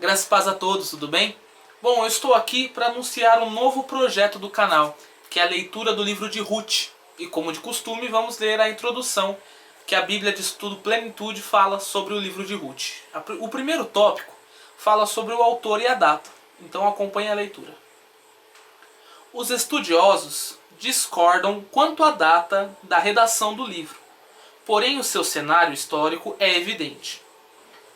Graças e paz a todos, tudo bem? Bom, eu estou aqui para anunciar um novo projeto do canal, que é a leitura do livro de Ruth. E como de costume, vamos ler a introdução que a Bíblia de Estudo Plenitude fala sobre o livro de Ruth. O primeiro tópico fala sobre o autor e a data, então acompanhe a leitura. Os estudiosos discordam quanto à data da redação do livro, porém o seu cenário histórico é evidente.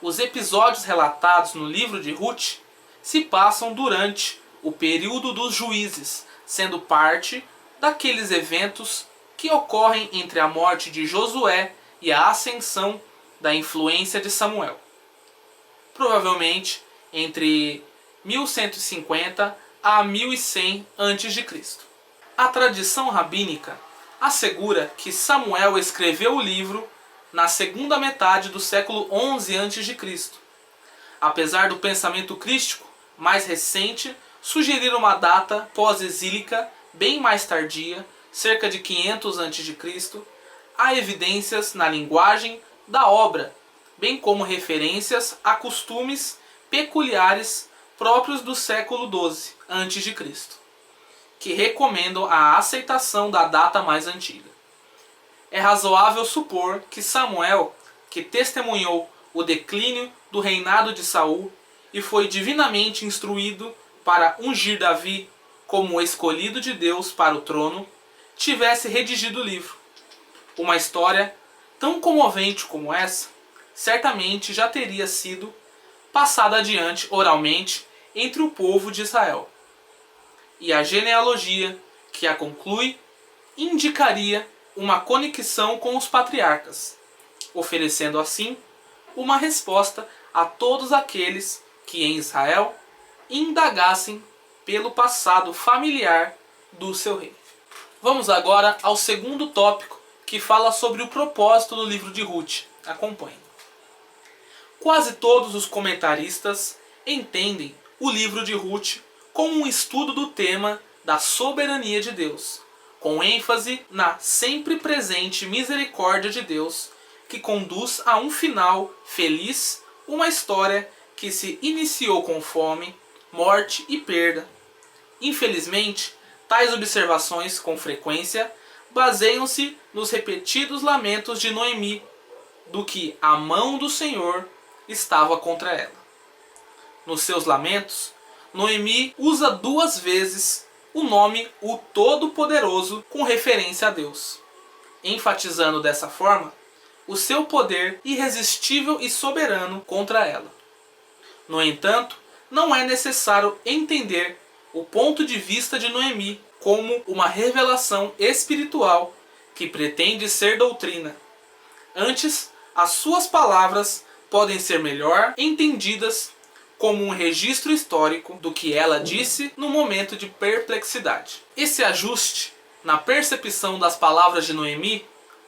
Os episódios relatados no livro de Ruth se passam durante o período dos juízes, sendo parte daqueles eventos que ocorrem entre a morte de Josué e a ascensão da influência de Samuel. Provavelmente entre 1150 a 1100 a.C. A tradição rabínica assegura que Samuel escreveu o livro na segunda metade do século XI a.C. Apesar do pensamento crístico mais recente sugerir uma data pós-exílica bem mais tardia, cerca de 500 a.C., há evidências na linguagem da obra, bem como referências a costumes peculiares próprios do século XII a.C., que recomendam a aceitação da data mais antiga. É razoável supor que Samuel, que testemunhou o declínio do reinado de Saul e foi divinamente instruído para ungir Davi como o escolhido de Deus para o trono, tivesse redigido o livro. Uma história tão comovente como essa, certamente já teria sido passada adiante oralmente entre o povo de Israel. E a genealogia que a conclui indicaria uma conexão com os patriarcas, oferecendo assim uma resposta a todos aqueles que em Israel indagassem pelo passado familiar do seu rei. Vamos agora ao segundo tópico, que fala sobre o propósito do livro de Ruth. Acompanhe. Quase todos os comentaristas entendem o livro de Ruth como um estudo do tema da soberania de Deus, com ênfase na sempre presente misericórdia de Deus, que conduz a um final feliz, uma história que se iniciou com fome, morte e perda. Infelizmente, tais observações, com frequência, baseiam-se nos repetidos lamentos de Noemi, do que a mão do Senhor estava contra ela. Nos seus lamentos, Noemi usa 2 vezes o nome o Todo-Poderoso com referência a Deus, enfatizando dessa forma o seu poder irresistível e soberano contra ela. No entanto, não é necessário entender o ponto de vista de Noemi como uma revelação espiritual que pretende ser doutrina. Antes, as suas palavras podem ser melhor entendidas como um registro histórico do que ela disse no momento de perplexidade. Esse ajuste na percepção das palavras de Noemi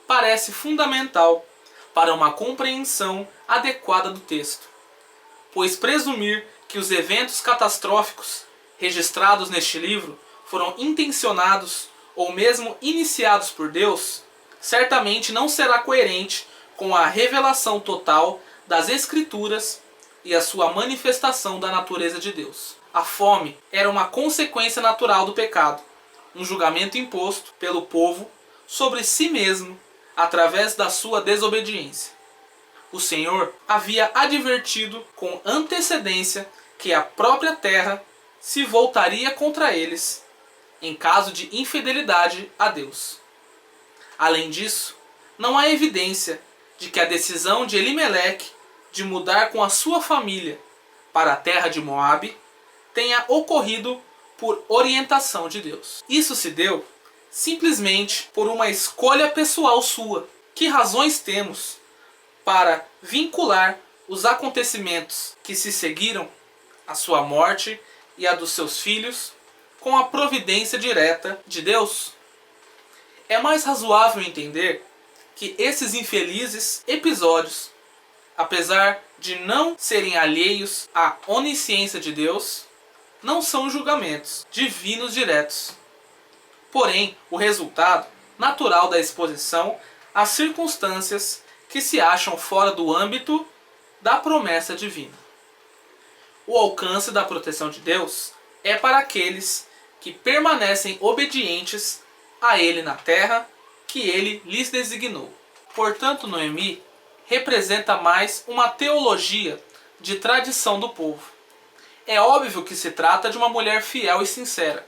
parece fundamental para uma compreensão adequada do texto, pois presumir que os eventos catastróficos registrados neste livro foram intencionados ou mesmo iniciados por Deus, certamente não será coerente com a revelação total das Escrituras e a sua manifestação da natureza de Deus. A fome era uma consequência natural do pecado, um julgamento imposto pelo povo sobre si mesmo através da sua desobediência. O Senhor havia advertido com antecedência que a própria terra se voltaria contra eles em caso de infidelidade a Deus. Além disso, não há evidência de que a decisão de Elimeleque de mudar com a sua família para a terra de Moabe tenha ocorrido por orientação de Deus. Isso se deu simplesmente por uma escolha pessoal sua. Que razões temos para vincular os acontecimentos que se seguiram, a sua morte e a dos seus filhos, com a providência direta de Deus? É mais razoável entender que esses infelizes episódios, apesar de não serem alheios à onisciência de Deus, não são julgamentos divinos diretos. Porém, o resultado natural da exposição às circunstâncias que se acham fora do âmbito da promessa divina. O alcance da proteção de Deus é para aqueles que permanecem obedientes a Ele na terra que Ele lhes designou. Portanto, Noemi representa mais uma teologia de tradição do povo. É óbvio que se trata de uma mulher fiel e sincera.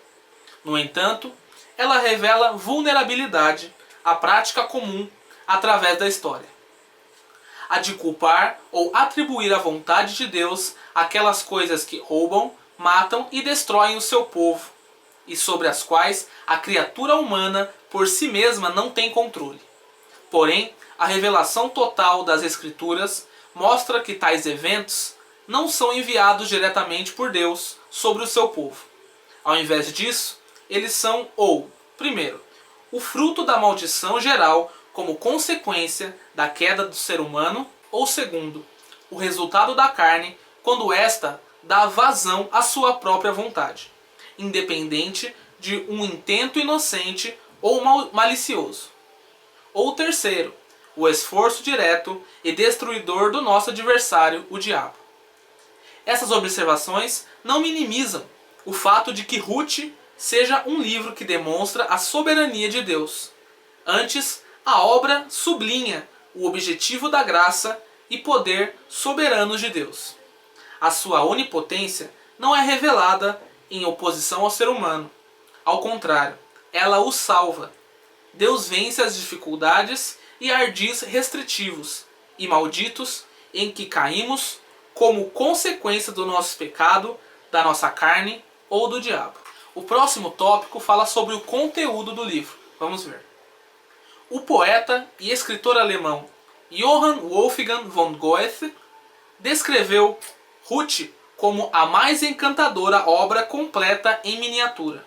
No entanto, ela revela vulnerabilidade à prática comum através da história. A de culpar ou atribuir à vontade de Deus aquelas coisas que roubam, matam e destroem o seu povo, e sobre as quais a criatura humana por si mesma não tem controle. Porém, a revelação total das Escrituras mostra que tais eventos não são enviados diretamente por Deus sobre o seu povo. Ao invés disso, eles são, primeiro, o fruto da maldição geral como consequência da queda do ser humano, ou segundo, o resultado da carne quando esta dá vazão à sua própria vontade, independente de um intento inocente ou malicioso. Ou terceiro, o esforço direto e destruidor do nosso adversário, o diabo. Essas observações não minimizam o fato de que Ruth seja um livro que demonstra a soberania de Deus. Antes, a obra sublinha o objetivo da graça e poder soberanos de Deus. A sua onipotência não é revelada em oposição ao ser humano. Ao contrário, ela o salva. Deus vence as dificuldades e ardis restritivos e malditos em que caímos como consequência do nosso pecado, da nossa carne ou do diabo. O próximo tópico fala sobre o conteúdo do livro. Vamos ver. O poeta e escritor alemão Johann Wolfgang von Goethe descreveu Ruth como a mais encantadora obra completa em miniatura.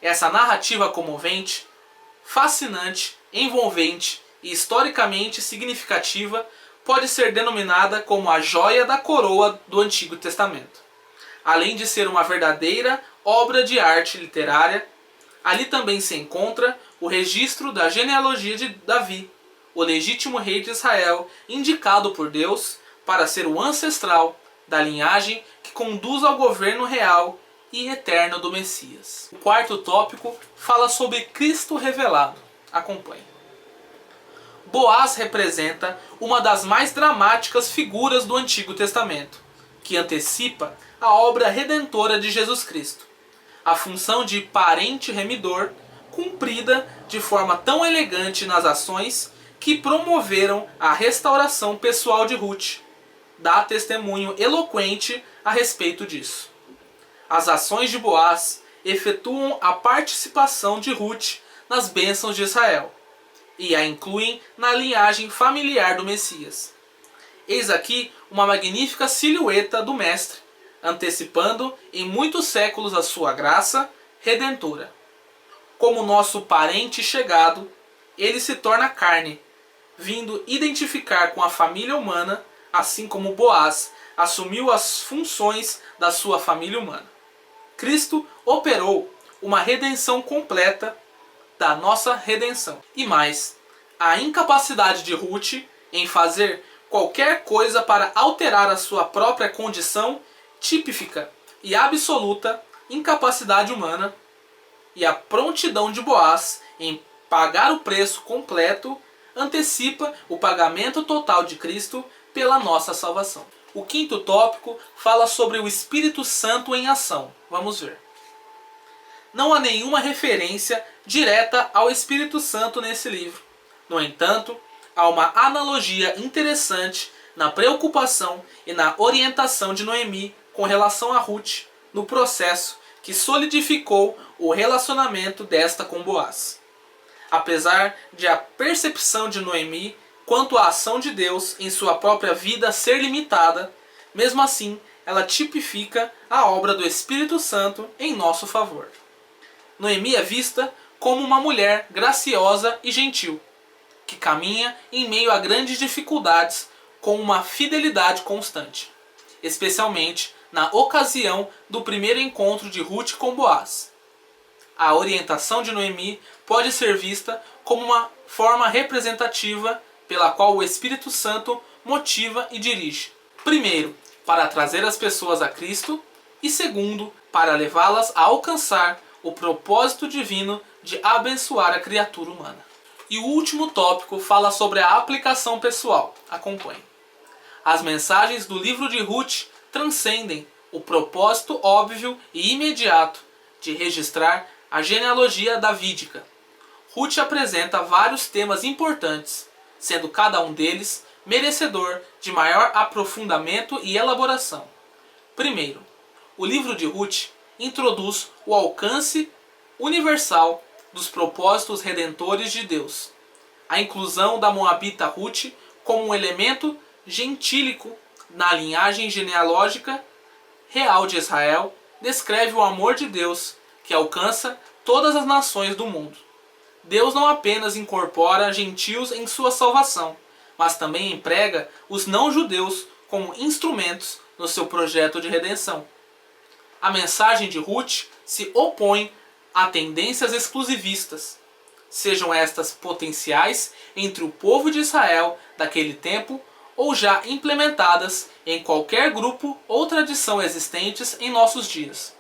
Essa narrativa comovente, fascinante, envolvente e historicamente significativa pode ser denominada como a joia da coroa do Antigo Testamento. Além de ser uma verdadeira obra de arte literária, ali também se encontra o registro da genealogia de Davi, o legítimo rei de Israel, indicado por Deus para ser o ancestral da linhagem que conduz ao governo real e eterno do Messias. O quarto tópico fala sobre Cristo revelado. Acompanhe. Boaz representa uma das mais dramáticas figuras do Antigo Testamento, que antecipa a obra redentora de Jesus Cristo. A função de parente remidor, cumprida de forma tão elegante nas ações que promoveram a restauração pessoal de Ruth, dá testemunho eloquente a respeito disso. As ações de Boaz efetuam a participação de Ruth nas bênçãos de Israel e a incluem na linhagem familiar do Messias. Eis aqui uma magnífica silhueta do Mestre, antecipando em muitos séculos a sua graça redentora. Como nosso parente chegado, ele se torna carne, vindo identificar com a família humana, assim como Boaz assumiu as funções da sua família humana. Cristo operou uma redenção completa da nossa redenção. E mais, a incapacidade de Ruth em fazer qualquer coisa para alterar a sua própria condição típica e absoluta incapacidade humana, e a prontidão de Boaz em pagar o preço completo antecipa o pagamento total de Cristo pela nossa salvação. O quinto tópico fala sobre o Espírito Santo em ação. Vamos ver. Não há nenhuma referência direta ao Espírito Santo nesse livro. No entanto, há uma analogia interessante na preocupação e na orientação de Noemi com relação a Ruth no processo que solidificou o relacionamento desta com Boaz. Apesar de a percepção de Noemi quanto à ação de Deus em sua própria vida ser limitada, mesmo assim ela tipifica a obra do Espírito Santo em nosso favor. Noemi é vista como uma mulher graciosa e gentil, que caminha em meio a grandes dificuldades com uma fidelidade constante, especialmente na ocasião do primeiro encontro de Ruth com Boaz. A orientação de Noemi pode ser vista como uma forma representativa pela qual o Espírito Santo motiva e dirige. Primeiro, para trazer as pessoas a Cristo, e segundo, para levá-las a alcançar o propósito divino de abençoar a criatura humana. E o último tópico fala sobre a aplicação pessoal. Acompanhe. As mensagens do livro de Ruth transcendem o propósito óbvio e imediato de registrar a genealogia davídica. Ruth apresenta vários temas importantes, sendo cada um deles merecedor de maior aprofundamento e elaboração. Primeiro, o livro de Ruth introduz o alcance universal dos propósitos redentores de Deus. A inclusão da moabita Ruth como um elemento gentílico na linhagem genealógica real de Israel descreve o amor de Deus que alcança todas as nações do mundo. Deus não apenas incorpora gentios em sua salvação, mas também emprega os não-judeus como instrumentos no seu projeto de redenção. A mensagem de Ruth se opõe a tendências exclusivistas, sejam estas potenciais entre o povo de Israel daquele tempo ou já implementadas em qualquer grupo ou tradição existentes em nossos dias.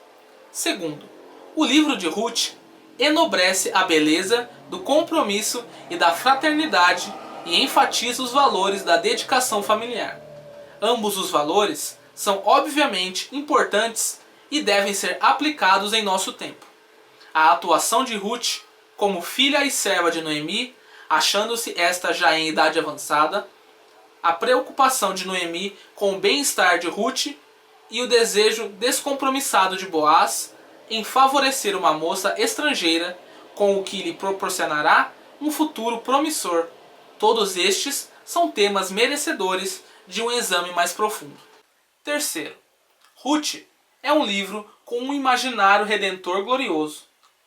Segundo, o livro de Ruth enobrece a beleza do compromisso e da fraternidade e enfatiza os valores da dedicação familiar. Ambos os valores são obviamente importantes e devem ser aplicados em nosso tempo. A atuação de Ruth como filha e serva de Noemi, achando-se esta já em idade avançada, a preocupação de Noemi com o bem-estar de Ruth e o desejo descompromissado de Boaz em favorecer uma moça estrangeira com o que lhe proporcionará um futuro promissor. Todos estes são temas merecedores de um exame mais profundo. Terceiro, Ruth é um livro com um imaginário redentor glorioso.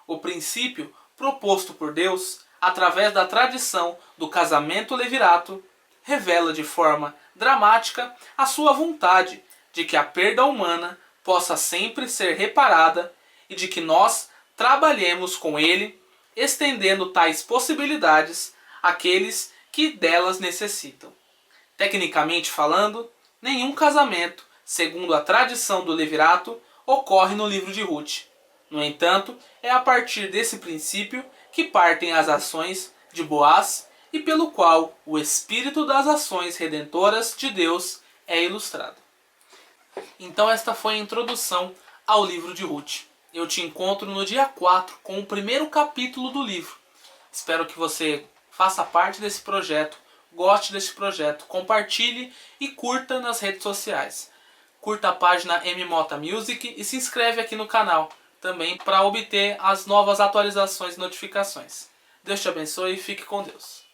O princípio proposto por Deus, através da tradição do casamento levirato, revela de forma dramática a sua vontade de que a perda humana possa sempre ser reparada e de que nós trabalhemos com ele, estendendo tais possibilidades àqueles que delas necessitam. Tecnicamente falando, nenhum casamento, segundo a tradição do levirato, ocorre no livro de Ruth. No entanto, é a partir desse princípio que partem as ações de Boaz e pelo qual o espírito das ações redentoras de Deus é ilustrado. Então esta foi a introdução ao livro de Ruth. Eu te encontro no dia 4 com o primeiro capítulo do livro. Espero que você faça parte desse projeto, goste desse projeto, compartilhe e curta nas redes sociais. Curta a página MMota Music e se inscreve aqui no canal também para obter as novas atualizações e notificações. Deus te abençoe e fique com Deus.